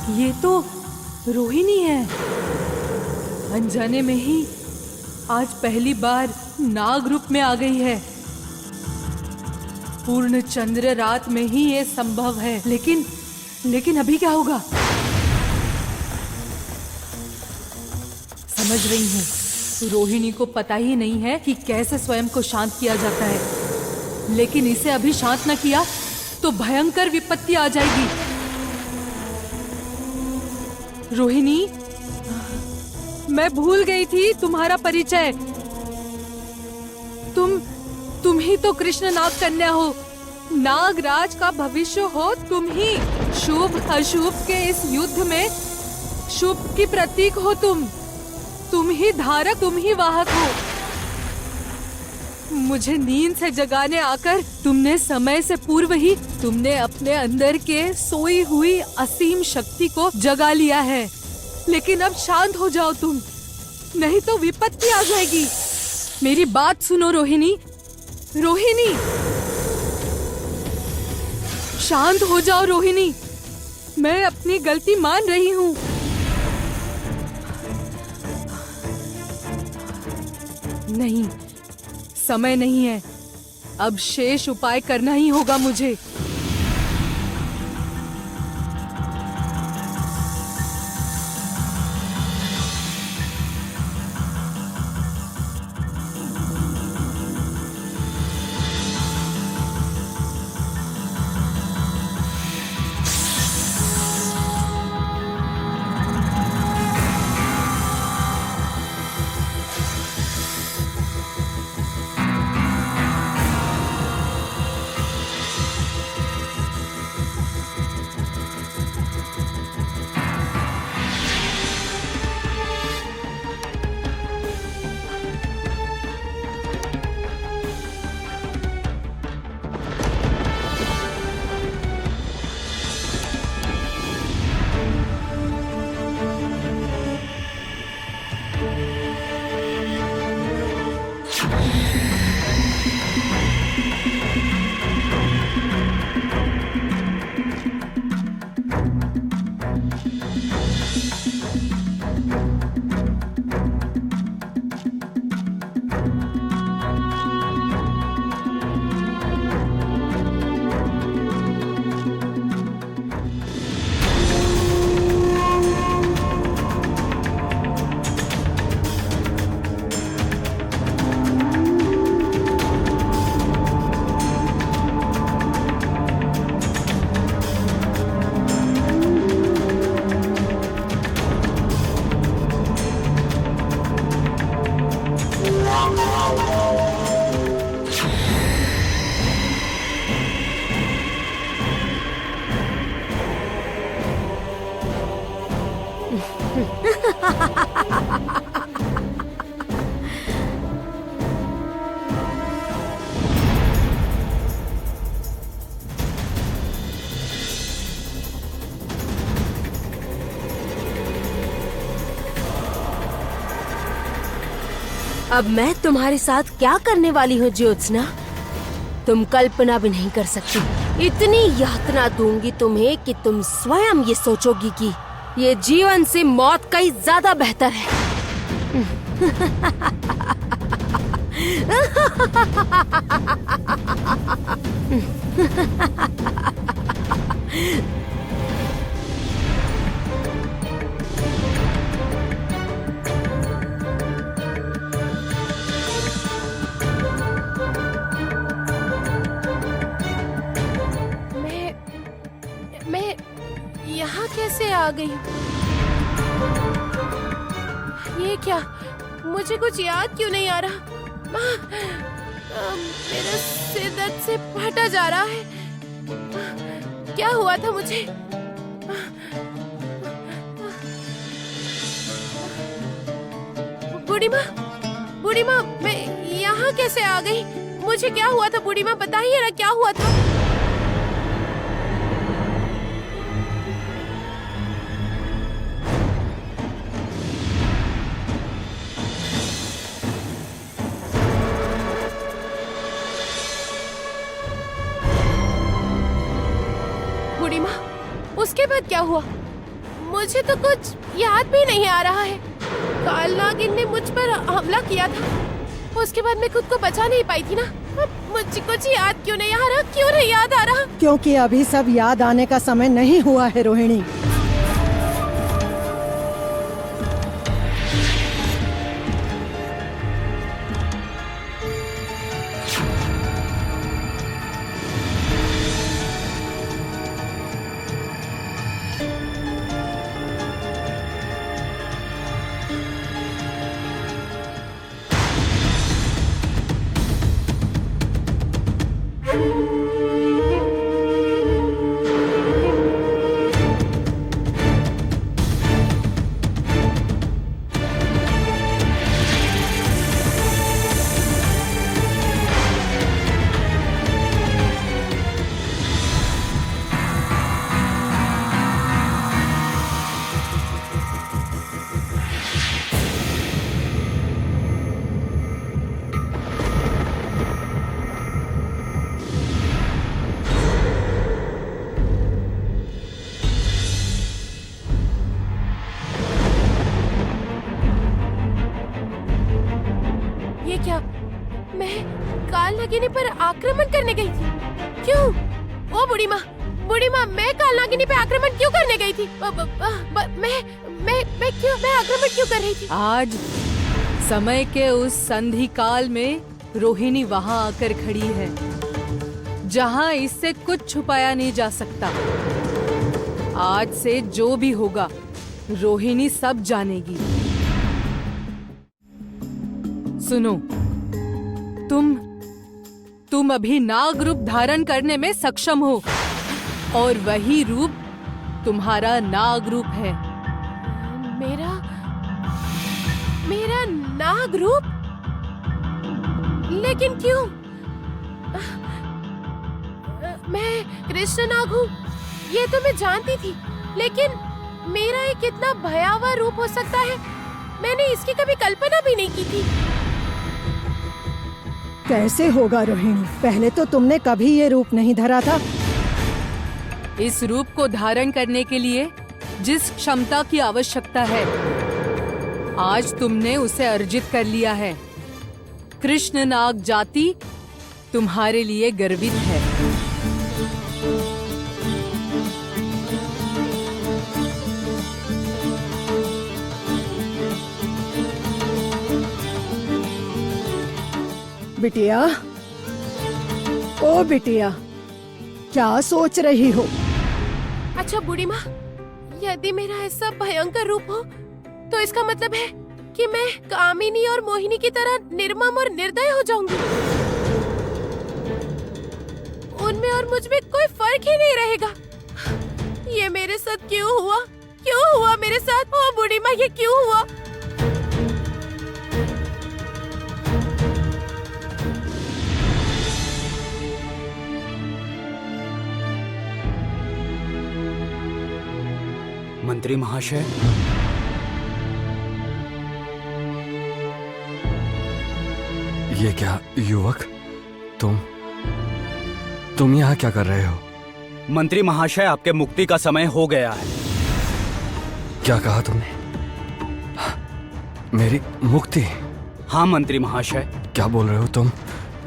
ये तो रोहिणी है। अनजाने में ही आज पहली बार नाग रूप में आ गई है। पूर्ण चंद्र रात में ही ये संभव है, लेकिन अभी क्या होगा? समझ रही हूँ, रोहिणी को पता ही नहीं है कि कैसे स्वयं को शांत किया जाता है, लेकिन इसे अभी शांत न किया तो भयंकर विपत्ति आ जाएगी। रोहिणी, मैं भूल गई थी तुम्हारा परिचय। तुम ही तो कृष्ण नाग कन्या हो। नागराज का भविष्य हो तुम ही। शुभ अशुभ के इस युद्ध में शुभ की प्रतीक हो तुम ही धारक, तुम ही वाहक हो। मुझे नींद से जगाने आकर तुमने समय से पूर्व ही तुमने अपने अंदर के सोई हुई असीम शक्ति को जगा लिया है। लेकिन अब शांत हो जाओ तुम, नहीं तो विपत्ति आ जाएगी। मेरी बात सुनो रोहिणी। रोहिणी, शांत हो जाओ रोहिणी। मैं अपनी गलती मान रही हूँ। नहीं, समय नहीं है। अब शेष उपाय करना ही होगा मुझे। अब मैं तुम्हारे साथ क्या करने वाली हूँ ज्योत्सना, तुम कल्पना भी नहीं कर सकती। इतनी यातना दूंगी तुम्हें कि तुम स्वयं ये सोचोगी कि ये जीवन से मौत कहीं ज्यादा बेहतर है। मैं यहाँ कैसे आ गई? ये क्या? मुझे कुछ याद क्यों नहीं आ रहा? मेरा सिर दर्द से फटा जा रहा है। क्या हुआ था मुझे? बूढ़ी माँ, मैं यहाँ कैसे आ गई? मुझे क्या हुआ था बूढ़ी माँ? बताइए ना, क्या हुआ था? बूढ़ी माँ, उसके बाद क्या हुआ? मुझे तो कुछ याद भी नहीं आ रहा है। काल नागिन ने मुझ पर हमला किया था, उसके बाद मैं खुद को बचा नहीं पाई थी ना। मुझे कुछ याद क्यों नहीं आ रहा? क्यों नहीं याद आ रहा? क्योंकि अभी सब याद आने का समय नहीं हुआ है रोहिणी। ये क्या? मैं काल नागिनी पर आक्रमण करने गई थी? क्यों? ओ बूढ़ी माँ, मैं काल नागिनी पे आक्रमण क्यों करने गई थी? मैं आक्रमण क्यों कर रही थी? आज समय के उस संधि काल में रोहिणी वहां आकर खड़ी है जहां इससे कुछ छुपाया नहीं जा सकता। आज से जो भी होगा रोहिणी सब जानेगी। सुनो, तुम अभी नाग रूप धारण करने में सक्षम हो और वही रूप तुम्हारा नाग रूप है। मेरा नाग रूप? लेकिन क्यों? मैं कृष्ण नाग हूँ, ये तो मैं जानती थी, लेकिन मेरा ये कितना भयावह रूप हो सकता है, मैंने इसकी कभी कल्पना भी नहीं की थी। कैसे होगा रोहिणी? पहले तो तुमने कभी ये रूप नहीं धरा था। इस रूप को धारण करने के लिए जिस क्षमता की आवश्यकता है आज तुमने उसे अर्जित कर लिया है। कृष्ण नाग जाति तुम्हारे लिए गर्वित है। बिटिया, ओ बिटिया, क्या सोच रही हो? अच्छा बूढ़ी माँ, यदि मेरा ऐसा भयंकर रूप हो तो इसका मतलब है कि मैं कामिनी और मोहिनी की तरह निर्मम और निर्दय हो जाऊंगी। उनमें और मुझ में कोई फर्क ही नहीं रहेगा। ये मेरे साथ क्यों हुआ? क्यों हुआ मेरे साथ? ओ बूढ़ी माँ, ये क्यों हुआ? मंत्री महाशय, ये क्या युवक, तुम यहाँ क्या कर रहे हो? मंत्री महाशय, आपके मुक्ति का समय हो गया है। क्या कहा तुमने? मेरी मुक्ति? हाँ मंत्री महाशय। क्या बोल रहे हो तुम?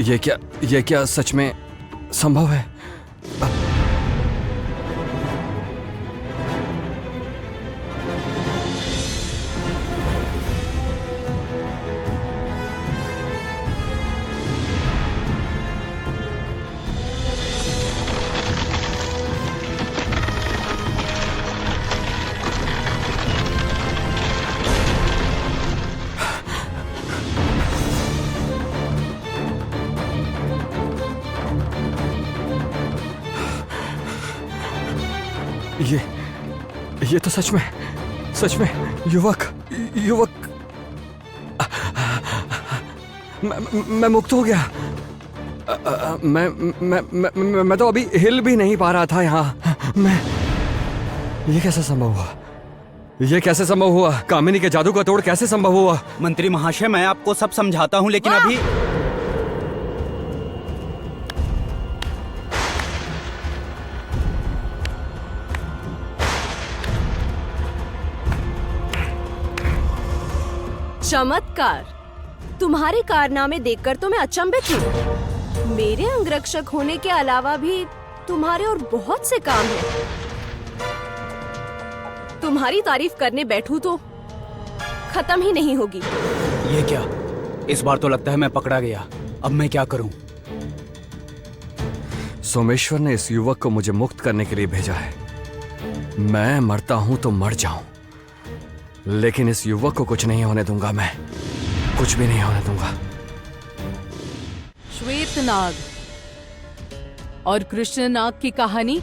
ये क्या सच में संभव है? ये तो सच में युवक मैं मुक्त हो गया। मैं तो अभी हिल भी नहीं पा रहा था यहाँ। ये कैसे संभव हुआ? कामिनी के जादू का तोड़ कैसे संभव हुआ? मंत्री महाशय, मैं आपको सब समझाता हूँ, लेकिन अभी चमत्कार। तुम्हारे कारनामे देखकर तो मैं अचंभित हूँ। मेरे अंगरक्षक होने के अलावा भी तुम्हारे और बहुत से काम हैं। तुम्हारी तारीफ करने बैठूं तो खत्म ही नहीं होगी। ये क्या? इस बार तो लगता है मैं पकड़ा गया। अब मैं क्या करूं? सोमेश्वर ने इस युवक को मुझे मुक्त करने के लिए भेजा है। मैं मरता हूं तो मर जाऊं, लेकिन इस युवक को कुछ नहीं होने दूंगा। मैं कुछ भी नहीं होने दूंगा। श्वेत नाग और कृष्ण नाग की कहानी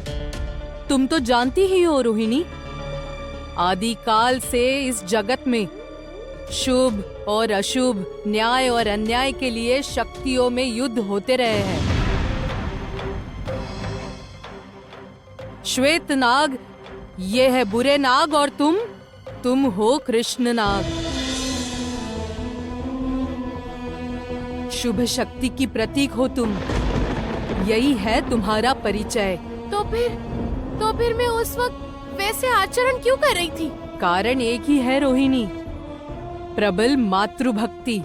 तुम तो जानती ही हो रोहिणी। आदिकाल से इस जगत में शुभ और अशुभ, न्याय और अन्याय के लिए शक्तियों में युद्ध होते रहे हैं। श्वेत नाग ये है बुरे नाग और तुम हो कृष्ण नाग, शुभ शक्ति की प्रतीक हो तुम। यही है तुम्हारा परिचय। तो फिर मैं उस वक्त वैसे आचरण क्यों कर रही थी? कारण एक ही है रोहिणी, प्रबल मातृभक्ति।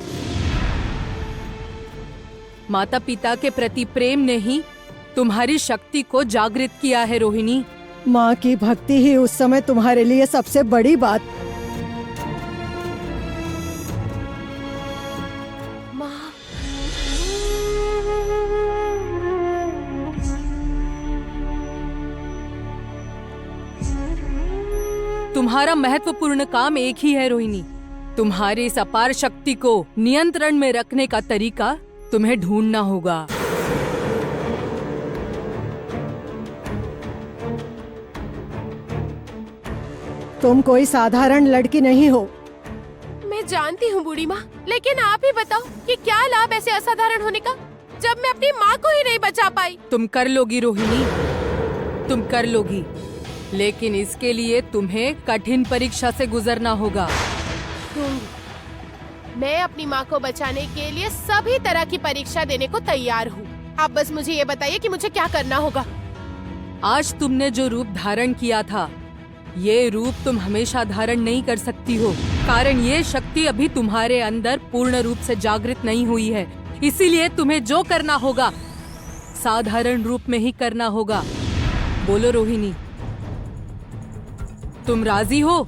माता पिता के प्रति प्रेम ने ही तुम्हारी शक्ति को जागृत किया है रोहिणी। माँ की भक्ति ही उस समय तुम्हारे लिए सबसे बड़ी बात। माँ, तुम्हारा महत्वपूर्ण काम एक ही है रोहिणी। तुम्हारी इस अपार शक्ति को नियंत्रण में रखने का तरीका तुम्हें ढूंढना होगा। तुम कोई साधारण लड़की नहीं हो। मैं जानती हूँ बूढ़ी माँ, लेकिन आप ही बताओ कि क्या लाभ ऐसे असाधारण होने का जब मैं अपनी माँ को ही नहीं बचा पाई। तुम कर लोगी रोहिणी, तुम कर लोगी, लेकिन इसके लिए तुम्हें कठिन परीक्षा से गुजरना होगा। मैं अपनी माँ को बचाने के लिए सभी तरह की परीक्षा देने को तैयार हूँ। आप बस मुझे ये बताइए कि मुझे क्या करना होगा। आज तुमने जो रूप धारण किया था, ये रूप तुम हमेशा धारण नहीं कर सकती हो, कारण ये शक्ति अभी तुम्हारे अंदर पूर्ण रूप से जागृत नहीं हुई है। इसीलिए तुम्हें जो करना होगा साधारण रूप में ही करना होगा। बोलो रोहिणी, तुम राजी हो?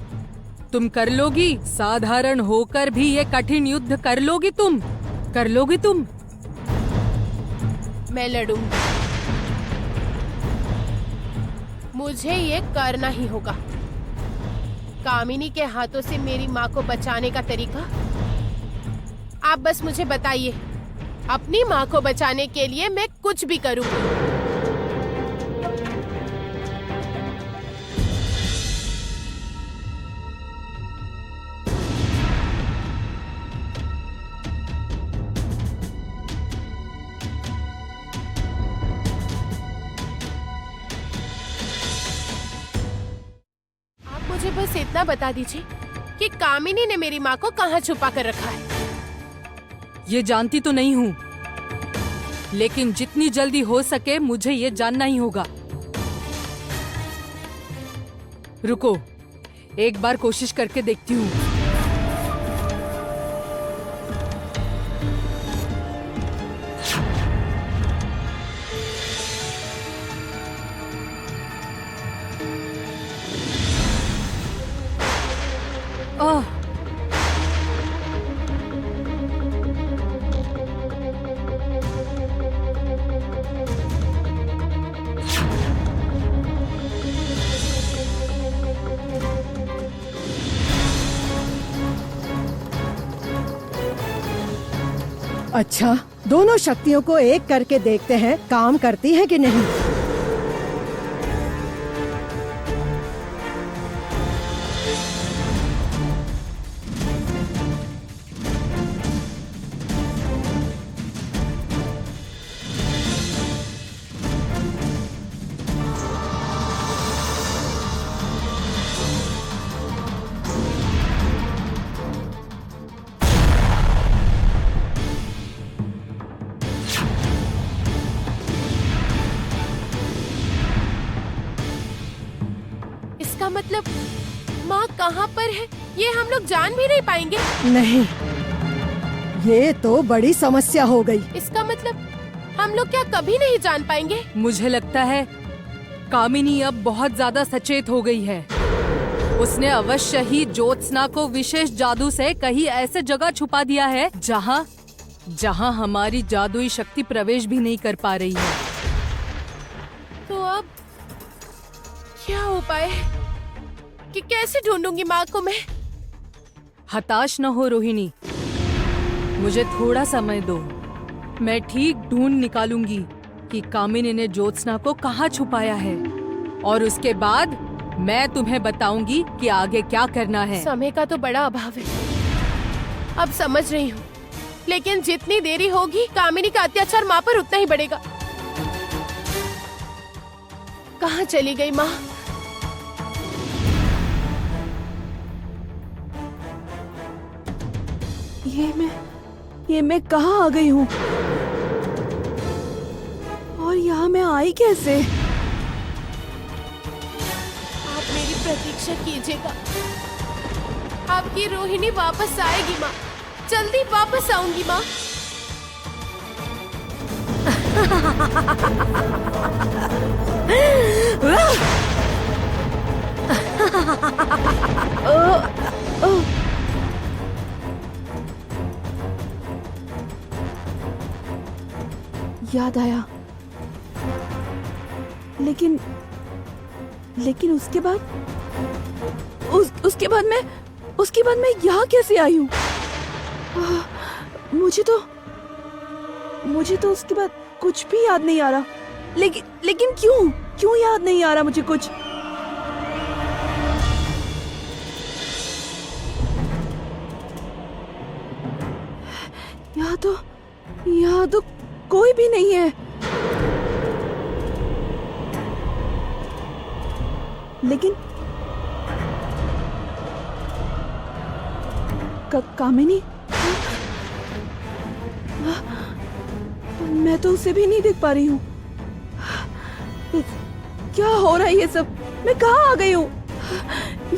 तुम कर लोगी? साधारण होकर भी ये कठिन युद्ध कर लोगी तुम? कर लोगी तुम? मैं लड़ूंगी, मुझे ये करना ही होगा। कामिनी के हाथों से मेरी माँ को बचाने का तरीका आप बस मुझे बताइए। अपनी माँ को बचाने के लिए मैं कुछ भी करूंगी। मुझे बस इतना बता दीजिए कि कामिनी ने मेरी माँ को कहाँ छुपा कर रखा है। ये जानती तो नहीं हूँ, लेकिन जितनी जल्दी हो सके मुझे ये जानना ही होगा। रुको, एक बार कोशिश करके देखती हूँ। ओह, अच्छा, दोनों शक्तियों को एक करके देखते हैं काम करती है कि नहीं। माँ कहाँ पर है ये हम लोग जान भी नहीं पाएंगे। नहीं, ये तो बड़ी समस्या हो गई। इसका मतलब हम लोग क्या कभी नहीं जान पाएंगे? मुझे लगता है कामिनी अब बहुत ज्यादा सचेत हो गई है। उसने अवश्य ही ज्योत्सना को विशेष जादू से कहीं ऐसे जगह छुपा दिया है जहाँ हमारी जादुई शक्ति प्रवेश भी नहीं कर पा रही है। तो अब क्या उपाय है कि कैसे ढूंढूंगी माँ को मैं? हताश न हो रोहिणी, मुझे थोड़ा समय दो। मैं ठीक ढूंढ निकालूंगी कि कामिनी ने ज्योत्सना को कहाँ छुपाया है और उसके बाद मैं तुम्हें बताऊंगी कि आगे क्या करना है। समय का तो बड़ा अभाव है, अब समझ रही हूँ, लेकिन जितनी देरी होगी कामिनी का अत्याचार माँ पर उतना ही बढ़ेगा। कहाँ चली गई माँ? ये मैं कहाँ आ गई हूँ और यहाँ मैं आई कैसे? आप मेरी प्रतीक्षा कीजिएगा, आपकी रोहिणी वापस आएगी माँ, जल्दी वापस आऊंगी माँ। याद आया, लेकिन उसके बाद उसके बाद मैं यहाँ कैसे आई हूँ? मुझे तो उसके बाद कुछ भी याद नहीं आ रहा। लेकिन क्यों याद नहीं आ रहा मुझे कुछ? यहाँ तो कोई भी नहीं है। लेकिन कामिनी, मैं तो उसे भी नहीं देख पा रही हूँ। क्या हो रहा है ये सब? मैं कहाँ आ गई हूँ?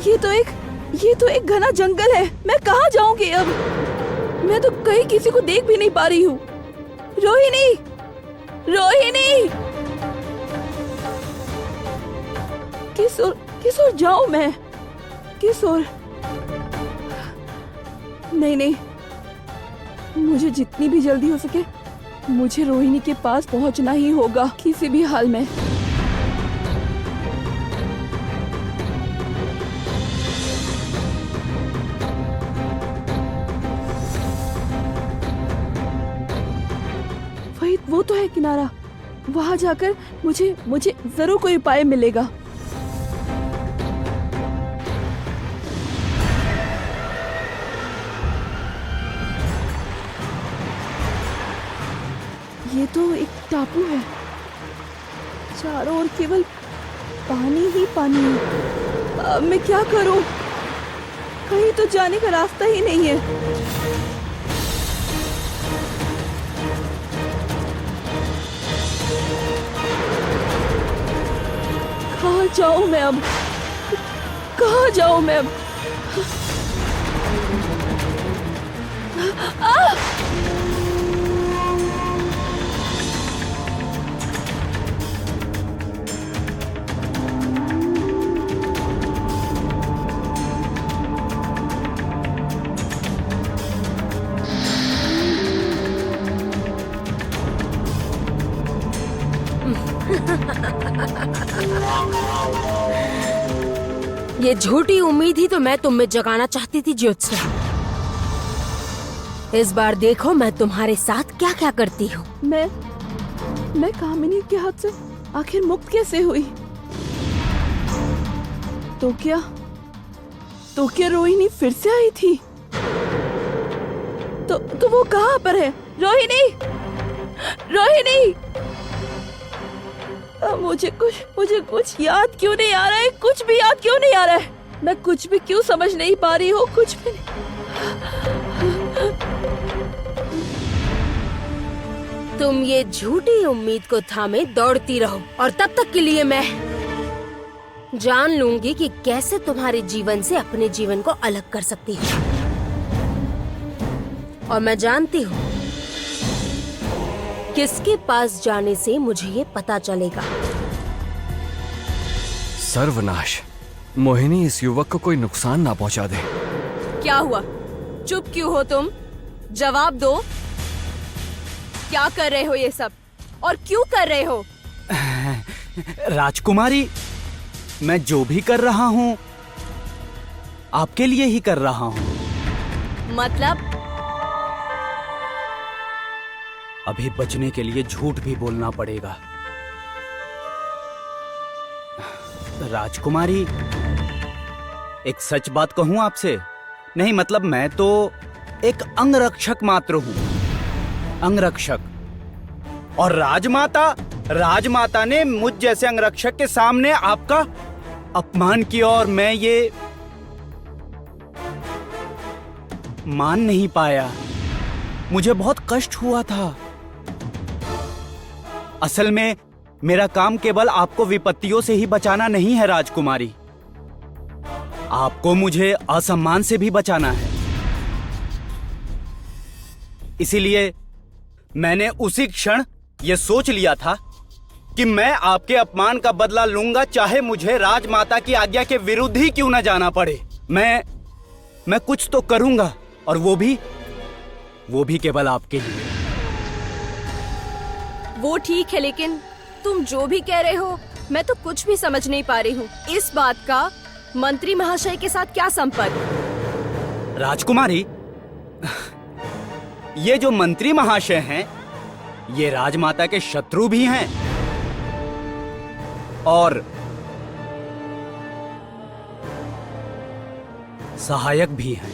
ये तो एक घना जंगल है। मैं कहाँ जाऊंगी अब? मैं तो कहीं किसी को देख भी नहीं पा रही हूँ। रोहिणी, किस ओर जाऊं मैं? किस ओर? नहीं, मुझे जितनी भी जल्दी हो सके मुझे रोहिणी के पास पहुंचना ही होगा, किसी भी हाल में। वही वो तो है किनारा, वहां जाकर मुझे जरूर कोई उपाय मिलेगा। ये तो एक टापू है, चारों ओर केवल पानी ही पानी है। अब मैं क्या करूं? कहीं तो जाने का रास्ता ही नहीं है। कहाँ जाऊं मैं अब? कहाँ जाऊं मैं अब? ये झूठी उम्मीद ही तो मैं तुम में जगाना चाहती थी ज्योत्सना। इस बार देखो मैं तुम्हारे साथ क्या क्या करती हूँ। मैं कामिनी के हाथ से आखिर मुक्त कैसे हुई? तो क्या रोहिणी फिर से आई थी? तो वो कहाँ पर है? रोहिणी! मुझे कुछ याद क्यों नहीं आ रहा है? कुछ भी याद क्यों नहीं आ रहा है? मैं कुछ भी क्यों समझ नहीं पा रही हूँ? कुछ भी नहीं। तुम ये झूठी उम्मीद को थामे दौड़ती रहो और तब तक के लिए मैं जान लूंगी कि कैसे तुम्हारे जीवन से अपने जीवन को अलग कर सकती हूँ। और मैं जानती हूँ किसके पास जाने से मुझे ये पता चलेगा। सर्वनाश, मोहिनी इस युवक को कोई नुकसान ना पहुंचा दे। क्या हुआ? चुप क्यों हो तुम? जवाब दो। क्या कर रहे हो ये सब और क्यों कर रहे हो? राजकुमारी, मैं जो भी कर रहा हूँ आपके लिए ही कर रहा हूँ। मतलब अभी बचने के लिए झूठ भी बोलना पड़ेगा। राजकुमारी, एक सच बात कहूं आपसे? नहीं, मतलब मैं तो एक अंगरक्षक मात्र हूं, अंगरक्षक। और राजमाता ने मुझ जैसे अंगरक्षक के सामने आपका अपमान किया और मैं ये मान नहीं पाया। मुझे बहुत कष्ट हुआ था। असल में मेरा काम केवल आपको विपत्तियों से ही बचाना नहीं है राजकुमारी, आपको मुझे असम्मान से भी बचाना है। इसीलिए मैंने उसी क्षण यह सोच लिया था कि मैं आपके अपमान का बदला लूंगा, चाहे मुझे राजमाता की आज्ञा के विरुद्ध ही क्यों न जाना पड़े। मैं कुछ तो करूंगा, और वो भी केवल आपके लिए। वो ठीक है, लेकिन तुम जो भी कह रहे हो मैं तो कुछ भी समझ नहीं पा रही हूँ। इस बात का मंत्री महाशय के साथ क्या संपर्क? राजकुमारी, ये जो मंत्री महाशय हैं, ये राजमाता के शत्रु भी हैं और सहायक भी हैं।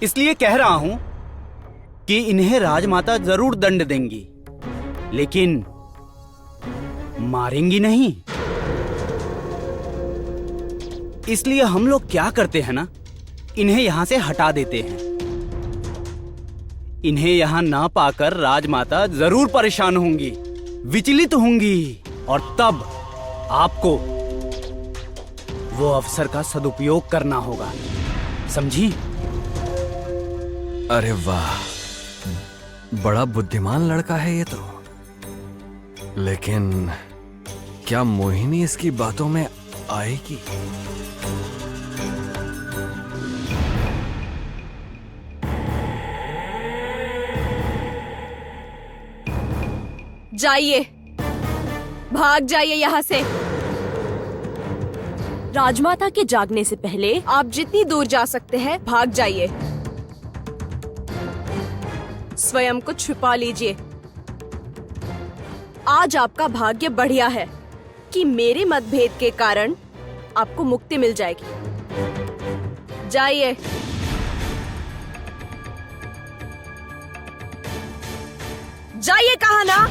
इसलिए कह रहा हूं कि इन्हें राजमाता जरूर दंड देंगी, लेकिन मारेंगी नहीं। इसलिए हम लोग क्या करते हैं ना, इन्हें यहां से हटा देते हैं। इन्हें यहां ना पाकर राजमाता जरूर परेशान होंगी, विचलित होंगी, और तब आपको वो अवसर का सदुपयोग करना होगा, समझी? अरे वाह, बड़ा बुद्धिमान लड़का है ये तो। लेकिन क्या मोहिनी इसकी बातों में आएगी? जाइए, भाग जाइए यहाँ से। राजमाता के जागने से पहले आप जितनी दूर जा सकते हैं भाग जाइए। स्वयं को छुपा लीजिए। आज आपका भाग्य बढ़िया है कि मेरे मतभेद के कारण आपको मुक्ति मिल जाएगी। जाइए। जाइए कहा ना।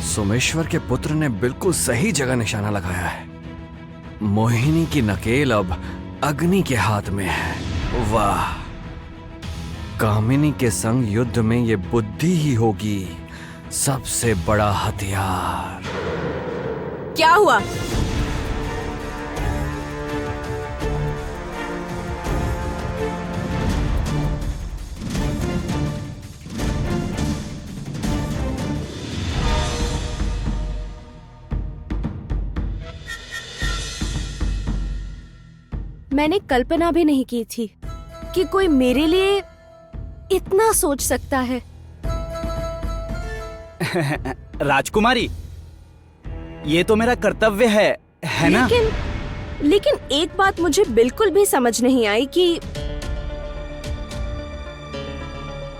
सोमेश्वर के पुत्र ने बिल्कुल सही जगह निशाना लगाया है। मोहिनी की नकेल अब अग्नि के हाथ में है। वाह, कामिनी के संग युद्ध में ये बुद्धि ही होगी सबसे बड़ा हथियार। क्या हुआ? मैंने कल्पना भी नहीं की थी कि कोई मेरे लिए इतना सोच सकता है। राजकुमारी, ये तो मेरा कर्तव्य है ना? लेकिन एक बात मुझे बिल्कुल भी समझ नहीं आई कि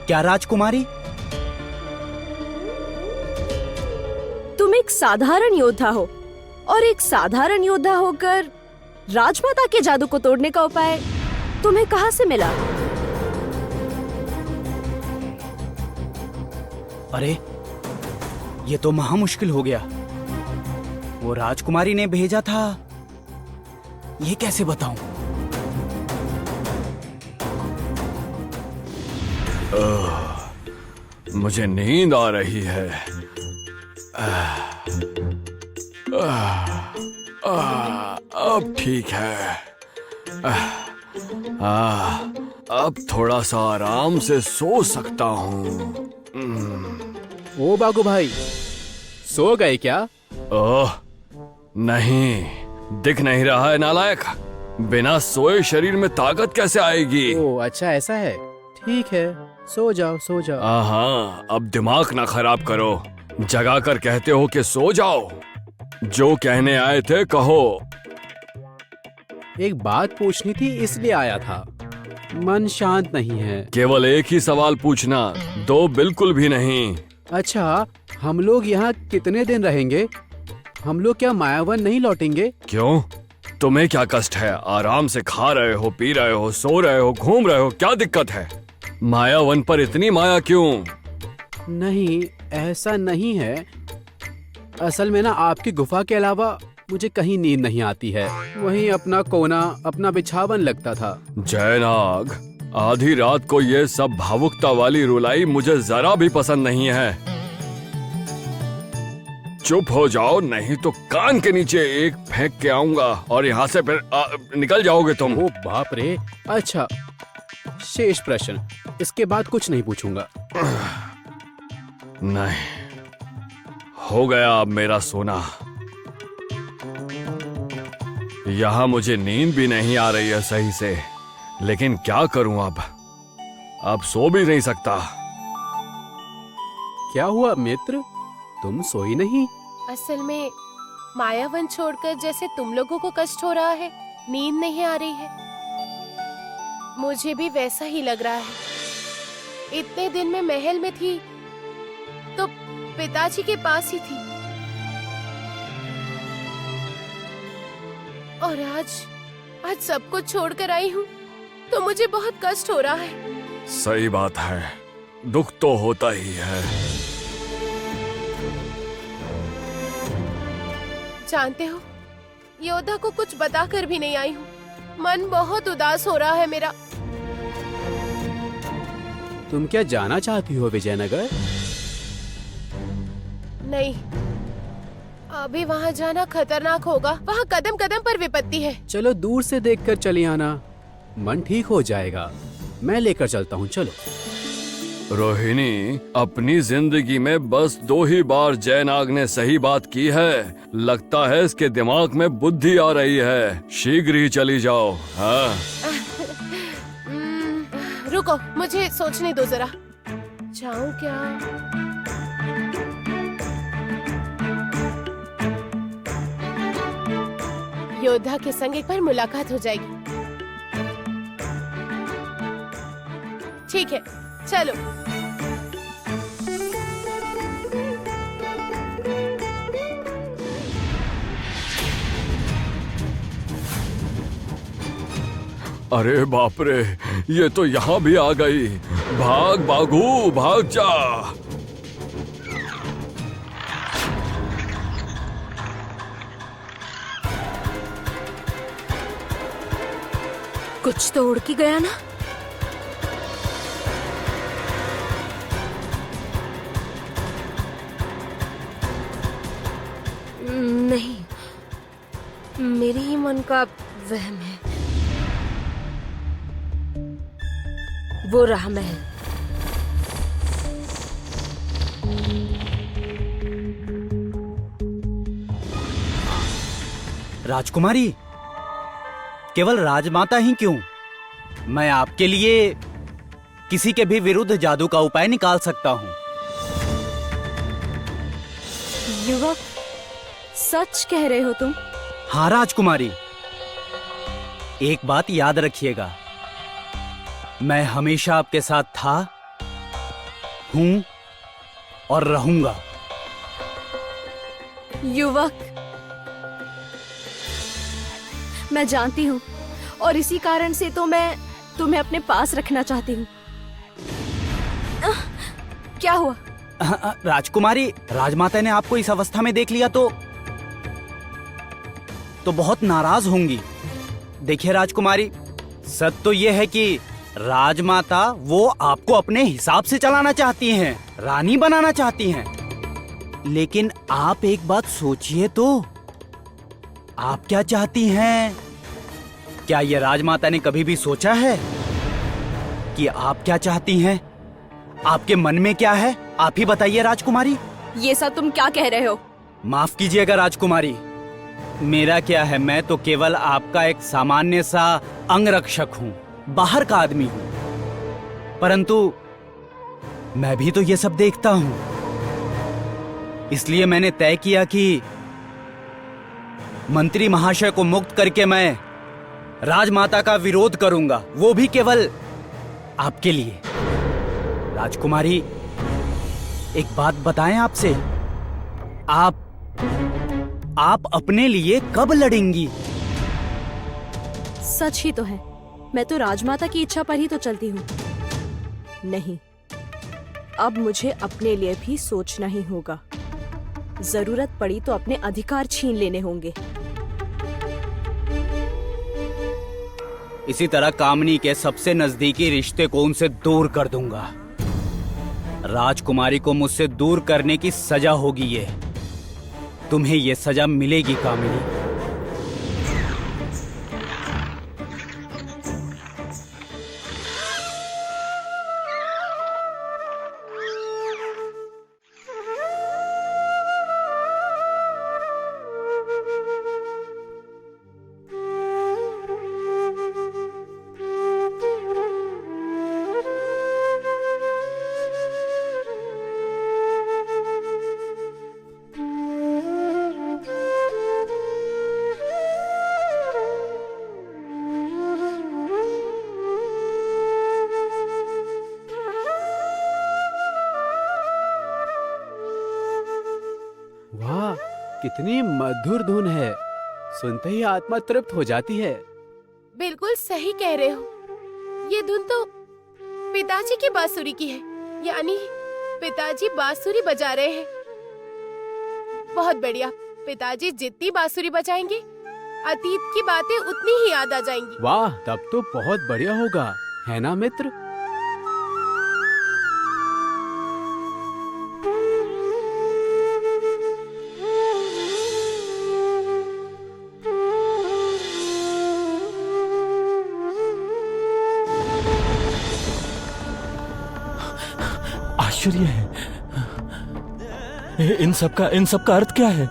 क्या राजकुमारी? तुम एक साधारण योद्धा हो और एक साधारण योद्धा होकर राजमाता के जादू को तोड़ने का उपाय तुम्हें कहां से मिला? अरे, ये तो महा मुश्किल हो गया। वो राजकुमारी ने भेजा था, ये कैसे बताऊं? मुझे नींद आ रही है। अब ठीक है। अब थोड़ा सा आराम से सो सकता हूँ। ओ बागू भाई, सो गए क्या? ओह नहीं, दिख नहीं रहा है नालायक। बिना सोए शरीर में ताकत कैसे आएगी? ओ अच्छा, ऐसा है। ठीक है, सो जाओ सो जाओ। हाँ, अब दिमाग ना खराब करो। जगा कर कहते हो कि सो जाओ। जो कहने आए थे कहो। एक बात पूछनी थी, इसलिए आया था। मन शांत नहीं है। केवल एक ही सवाल पूछना, दो बिल्कुल भी नहीं। अच्छा, हम लोग यहाँ कितने दिन रहेंगे? हम लोग क्या मायावन नहीं लौटेंगे? क्यों? तुम्हें क्या कष्ट है? आराम से खा रहे हो, पी रहे हो, सो रहे हो, घूम रहे हो, क्या दिक्कत है? मायावन पर इतनी माया क्यों? नहीं, ऐसा नहीं है। असल में ना, आपकी गुफा के अलावा मुझे कहीं नींद नहीं आती है। वहीं अपना कोना, अपना बिछावन लगता था। जयनाग, आधी रात को ये सब भावुकता वाली रुलाई मुझे जरा भी पसंद नहीं है। चुप हो जाओ, नहीं तो कान के नीचे एक फेंक के आऊंगा और यहाँ से फिर निकल जाओगे तुम। ओ बाप रे। अच्छा, शेष प्रश्न, इसके बाद कुछ नहीं पूछूंगा। नहीं, हो गया अब मेरा सोना। यहाँ मुझे नींद भी नहीं आ रही है सही से, लेकिन क्या करूं अब सो भी नहीं सकता। क्या हुआ मित्र, तुम सोई नहीं? असल में मायावन छोड़कर जैसे तुम लोगों को कष्ट हो रहा है, नींद नहीं आ रही है, मुझे भी वैसा ही लग रहा है। इतने दिन मैं महल में थी तो पिताजी के पास ही थी, और आज सब कुछ छोड़कर आई हूँ तो मुझे बहुत कष्ट हो रहा है। सही बात है, दुख तो होता ही है। जानते हो, योद्धा को कुछ बताकर भी नहीं आई हूँ। मन बहुत उदास हो रहा है मेरा। तुम क्या जाना चाहती हो विजयनगर? नहीं, अभी वहाँ जाना खतरनाक होगा। वहाँ कदम कदम पर विपत्ति है। चलो दूर से देखकर चली आना, मन ठीक हो जाएगा। मैं लेकर चलता हूँ, चलो। रोहिणी, अपनी जिंदगी में बस 2 ही बार जयनाग ने सही बात की है। लगता है इसके दिमाग में बुद्धि आ रही है। शीघ्र ही चली जाओ। हाँ। रुको, मुझे सोचने दो जरा। जाऊं क्या? योद्धा के संग एक बार मुलाकात हो जाएगी। ठीक है, चलो। अरे बाप रे, ये तो यहाँ भी आ गई। भाग बागू, भाग जा। कुछ तो उड़ के गया ना। नहीं, मेरे ही मन का वहम है। वो रहा महल। राजकुमारी, केवल राजमाता ही क्यों, मैं आपके लिए किसी के भी विरुद्ध जादू का उपाय निकाल सकता हूँ। युवक, सच कह रहे हो तुम? हाँ राजकुमारी, एक बात याद रखिएगा, मैं हमेशा आपके साथ था, हूँ और रहूंगा। युवक, मैं जानती हूँ और इसी कारण से तो मैं तुम्हें अपने पास रखना चाहती हूँ। क्या हुआ? राजकुमारी, राजमाता ने आपको इस अवस्था में देख लिया तो बहुत नाराज होंगी। देखिए राजकुमारी, सच तो यह है कि राजमाता वो आपको अपने हिसाब से चलाना चाहती हैं, रानी बनाना चाहती हैं। लेकिन आप एक बात सोचिए तो, आप क्या चाहती हैं? क्या ये राजमाता ने कभी भी सोचा है कि आप क्या चाहती हैं? आपके मन में क्या है? आप ही बताइए राजकुमारी। ये सब तुम क्या कह रहे हो? माफ कीजिएगा राजकुमारी, मेरा क्या है, मैं तो केवल आपका एक सामान्य सा अंगरक्षक हूँ, बाहर का आदमी हूँ। परंतु मैं भी तो ये सब देखता हूँ, इसलिए मैंने तय किया कि मंत्री महाशय को मुक्त करके मैं राजमाता का विरोध करूंगा, वो भी केवल आपके लिए। राजकुमारी, एक बात बताएं आपसे, आप अपने लिए कब लड़ेंगी? सच ही तो है, मैं तो राजमाता की इच्छा पर ही तो चलती हूँ। नहीं, अब मुझे अपने लिए भी सोचना ही होगा। जरूरत पड़ी तो अपने अधिकार छीन लेने होंगे। इसी तरह कामनी के सबसे नजदीकी रिश्ते को उनसे दूर कर दूंगा। राजकुमारी को मुझसे दूर करने की सजा होगी ये। तुम्हें ये सजा मिलेगी कामिनी। वाह, कितनी मधुर धुन है, सुनते ही आत्मा तृप्त हो जाती है। बिल्कुल सही कह रहे हो, ये धुन तो पिताजी की बांसुरी की है, यानी पिताजी बांसुरी बजा रहे हैं। बहुत बढ़िया, पिताजी जितनी बांसुरी बजाएंगे अतीत की बातें उतनी ही याद आ जाएंगी। वाह, तब तो बहुत बढ़िया होगा, है ना मित्र? आश्चर्य है, इन सब का अर्थ क्या है?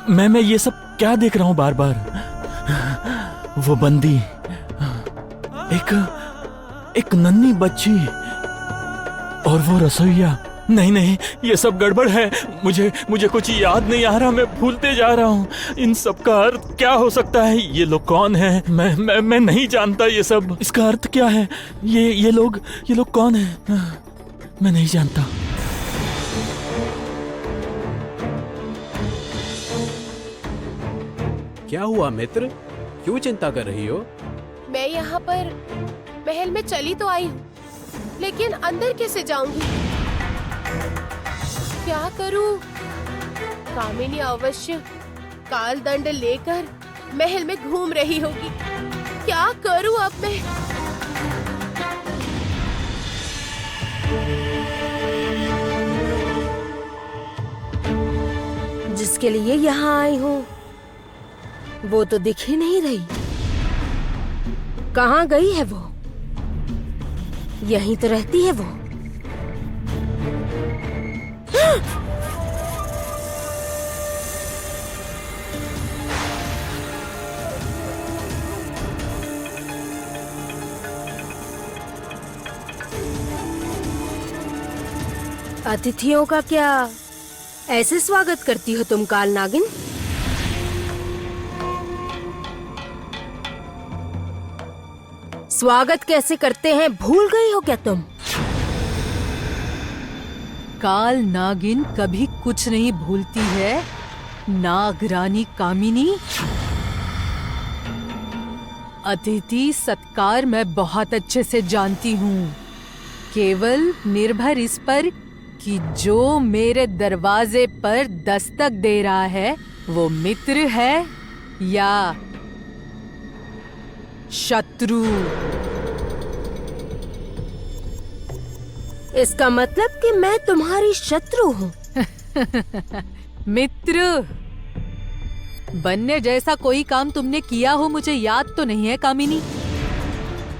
मैं ये सब क्या देख रहा हूं बार बार? वो बंदी, एक नन्ही बच्ची और वो रसोइया। नहीं, ये सब गड़बड़ है। मुझे कुछ याद नहीं आ रहा, मैं भूलते जा रहा हूँ। इन सब का अर्थ क्या हो सकता है? ये लोग कौन है? मैं नहीं जानता ये सब। इसका अर्थ क्या है? ये लोग कौन है? मैं नहीं जानता। क्या हुआ मित्र, क्यों चिंता कर रही हो? मैं यहाँ पर महल में चली तो आई हूँ, लेकिन अंदर कैसे जाऊंगी? क्या करूँ? कामिनी अवश्य काल दंड लेकर महल में घूम रही होगी। क्या करूँ अब मैं? जिसके लिए यहाँ आई हूँ वो तो दिख ही नहीं रही। कहाँ गई है वो? यहीं तो रहती है वो। अतिथियों का क्या ऐसे स्वागत करती हो तुम, काल नागिन? स्वागत कैसे करते हैं भूल गई हो क्या तुम? काल नागिन कभी कुछ नहीं भूलती है, नागरानी कामिनी। अतिथि सत्कार मैं बहुत अच्छे से जानती हूँ, केवल निर्भर इस पर कि जो मेरे दरवाजे पर दस्तक दे रहा है वो मित्र है या शत्रु। इसका मतलब कि मैं तुम्हारी शत्रु हूँ। मित्र बनने जैसा कोई काम तुमने किया हो मुझे याद तो नहीं है कामिनी।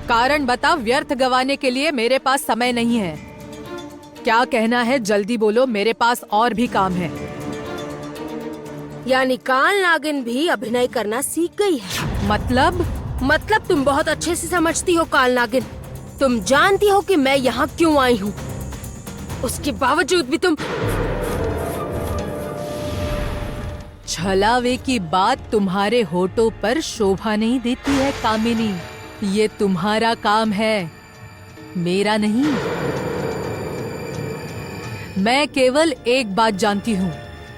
कारण बता, व्यर्थ गवाने के लिए मेरे पास समय नहीं है। क्या कहना है जल्दी बोलो, मेरे पास और भी काम है। यानी काल नागिन भी अभिनय करना सीख गई है। मतलब तुम बहुत अच्छे से समझती हो काल नागिन। तुम जानती हो कि मैं यहाँ क्यों आई हूँ। उसके बावजूद भी तुम छलावे की बात तुम्हारे होठों पर शोभा नहीं देती है कामिनी। ये तुम्हारा काम है, मेरा नहीं। मैं केवल एक बात जानती हूँ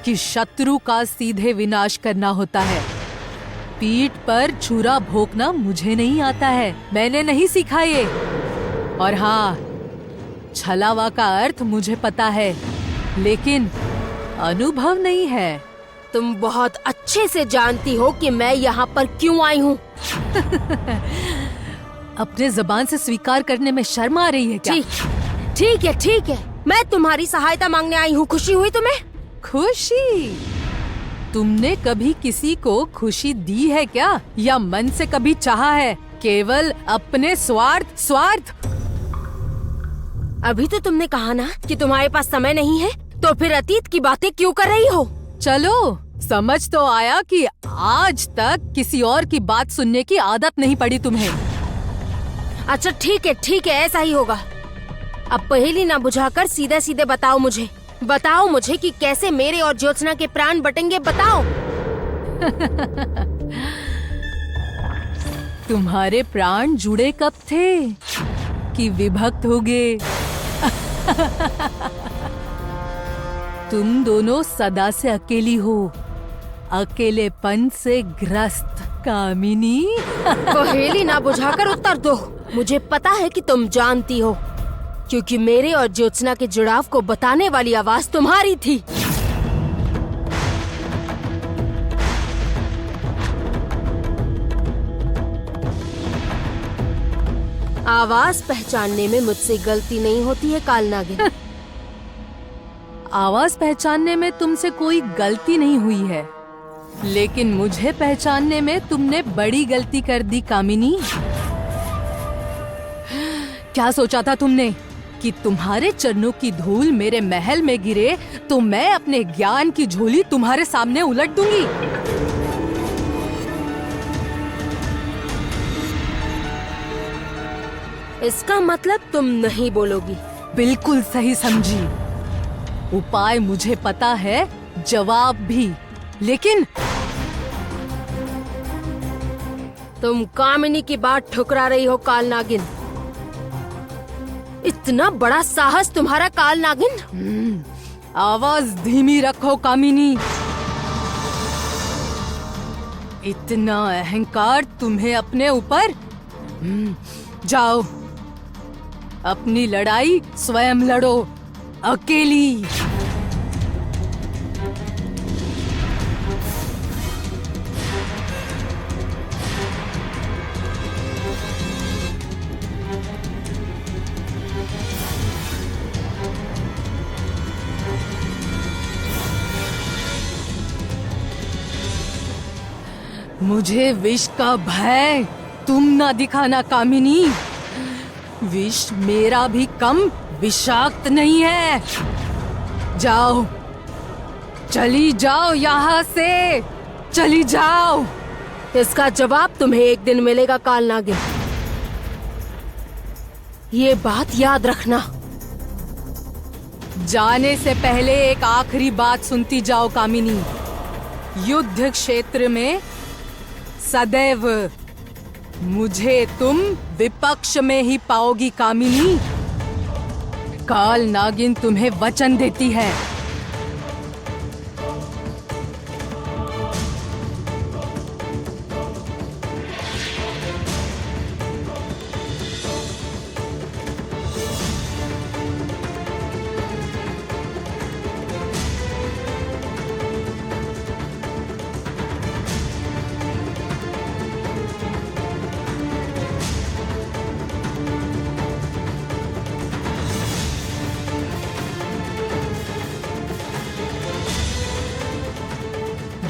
कि शत्रु का सीधे विनाश करना होता है। पीठ पर छुरा भोंकना मुझे नहीं आता है, मैंने नहीं सीखा ये। और हाँ, छलावा का अर्थ मुझे पता है, लेकिन अनुभव नहीं है। तुम बहुत अच्छे से जानती हो कि मैं यहाँ पर क्यों आई हूँ। अपने जबान से स्वीकार करने में शर्म आ रही है क्या? ठीक है। मैं तुम्हारी सहायता मांगने आई हूँ। खुशी हुई तुम्हें? खुशी? तुमने कभी किसी को खुशी दी है क्या, या मन से कभी चाहा है? केवल अपने स्वार्थ। अभी तो तुमने कहा ना कि तुम्हारे पास समय नहीं है, तो फिर अतीत की बातें क्यों कर रही हो? चलो, समझ तो आया कि आज तक किसी और की बात सुनने की आदत नहीं पड़ी तुम्हें। अच्छा ठीक है, ऐसा ही होगा। अब पहेली ना बुझाकर सीधे सीधे बताओ मुझे कि कैसे मेरे और ज्योत्सना के प्राण बटेंगे। बताओ। तुम्हारे प्राण जुड़े कब थे कि विभक्त हो गए? तुम दोनों सदा से अकेली हो, अकेलेपन से ग्रस्त कामिनी। पहेली ना बुझाकर उत्तर दो। मुझे पता है कि तुम जानती हो, क्योंकि मेरे और ज्योत्सना के जुड़ाव को बताने वाली आवाज तुम्हारी थी। आवाज पहचानने में मुझसे गलती नहीं होती है काल नागिन। आवाज पहचानने में तुमसे कोई गलती नहीं हुई है, लेकिन मुझे पहचानने में तुमने बड़ी गलती कर दी कामिनी। क्या सोचा था तुमने कि तुम्हारे चरणों की धूल मेरे महल में गिरे तो मैं अपने ज्ञान की झोली तुम्हारे सामने उलट दूंगी? इसका मतलब तुम नहीं बोलोगी। बिल्कुल सही समझी। उपाय मुझे पता है, जवाब भी, लेकिन तुम कामिनी की बात ठुकरा रही हो काल नागिन। इतना बड़ा साहस तुम्हारा काल नागिन। आवाज धीमी रखो कामिनी। इतना अहंकार तुम्हें अपने ऊपर? जाओ, अपनी लड़ाई स्वयं लड़ो, अकेली। मुझे विष का भय तुम ना दिखाना कामिनी। विष मेरा भी कम विषाक्त नहीं है। जाओ, चली जाओ यहाँ से, चली जाओ। इसका जवाब तुम्हें एक दिन मिलेगा काल नागिन। ये बात याद रखना। जाने से पहले एक आखिरी बात सुनती जाओ कामिनी। युद्ध क्षेत्र में सदैव मुझे तुम विपक्ष में ही पाओगी कामिनी। काल नागिन तुम्हें वचन देती है।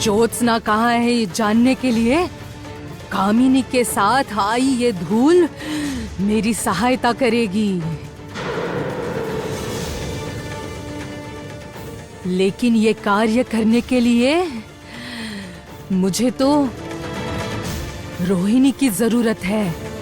ज्योत्सना कहाँ है ये जानने के लिए कामिनी के साथ आई ये धूल मेरी सहायता करेगी। लेकिन ये कार्य करने के लिए मुझे तो रोहिणी की जरूरत है।